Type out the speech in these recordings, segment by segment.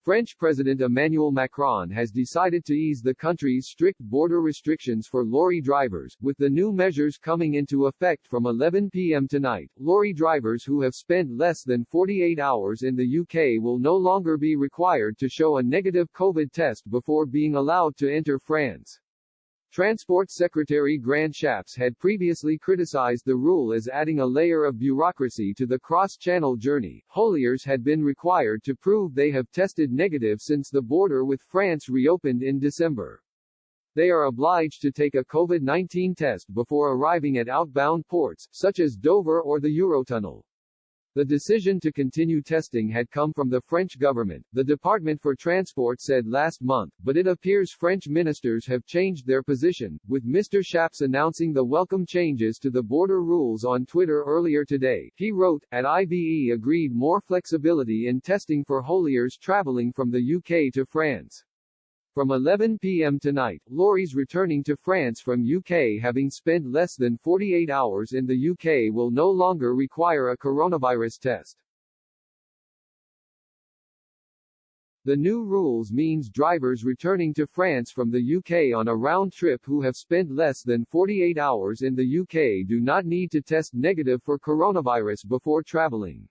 French President Emmanuel Macron has decided to ease the country's strict border restrictions for lorry drivers, with the new measures coming into effect from 11 p.m. tonight. Lorry drivers who have spent less than 48 hours in the UK will no longer be required to show a negative COVID test before being allowed to enter France. Transport Secretary Grant Shapps had previously criticized the rule as adding a layer of bureaucracy to the cross-channel journey. Hauliers had been required to prove they have tested negative since the border with France reopened in December. They are obliged to take a COVID-19 test before arriving at outbound ports, such as Dover or the Eurotunnel. The decision to continue testing had come from the French government, the Department for Transport said last month, but it appears French ministers have changed their position, with Mr. Shapps announcing the welcome changes to the border rules on Twitter earlier today. He wrote, "At IBE agreed more flexibility in testing for hauliers traveling from the UK to France. From 11 p.m. tonight, lorries returning to France from UK having spent less than 48 hours in the UK will no longer require a coronavirus test." The new rules means drivers returning to France from the UK on a round trip who have spent less than 48 hours in the UK do not need to test negative for coronavirus before traveling.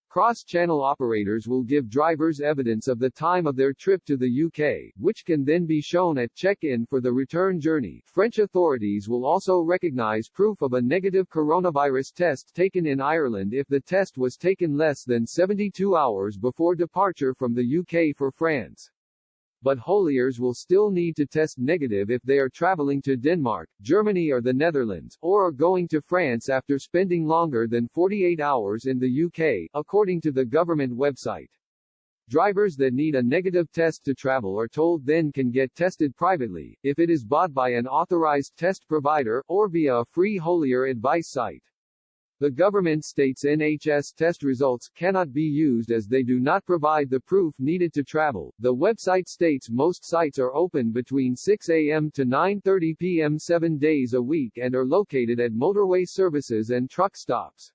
Cross-channel operators will give drivers evidence of the time of their trip to the UK, which can then be shown at check-in for the return journey. French authorities will also recognize proof of a negative coronavirus test taken in Ireland if the test was taken less than 72 hours before departure from the UK for France. But hauliers will still need to test negative if they are traveling to Denmark, Germany or the Netherlands, or are going to France after spending longer than 48 hours in the UK, according to the government website. Drivers that need a negative test to travel are told then can get tested privately, if it is bought by an authorized test provider, or via a free haulier advice site. The government states NHS test results cannot be used as they do not provide the proof needed to travel. The website states most sites are open between 6 a.m. to 9:30 p.m. 7 days a week and are located at motorway services and truck stops.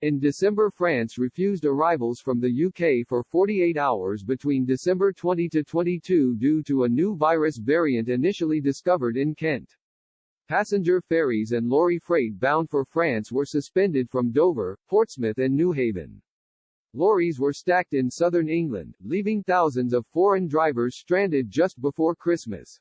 In December, France refused arrivals from the UK for 48 hours between December 20 to 22 due to a new virus variant initially discovered in Kent. Passenger ferries and lorry freight bound for France were suspended from Dover, Portsmouth and Newhaven. Lorries were stacked in southern England, leaving thousands of foreign drivers stranded just before Christmas.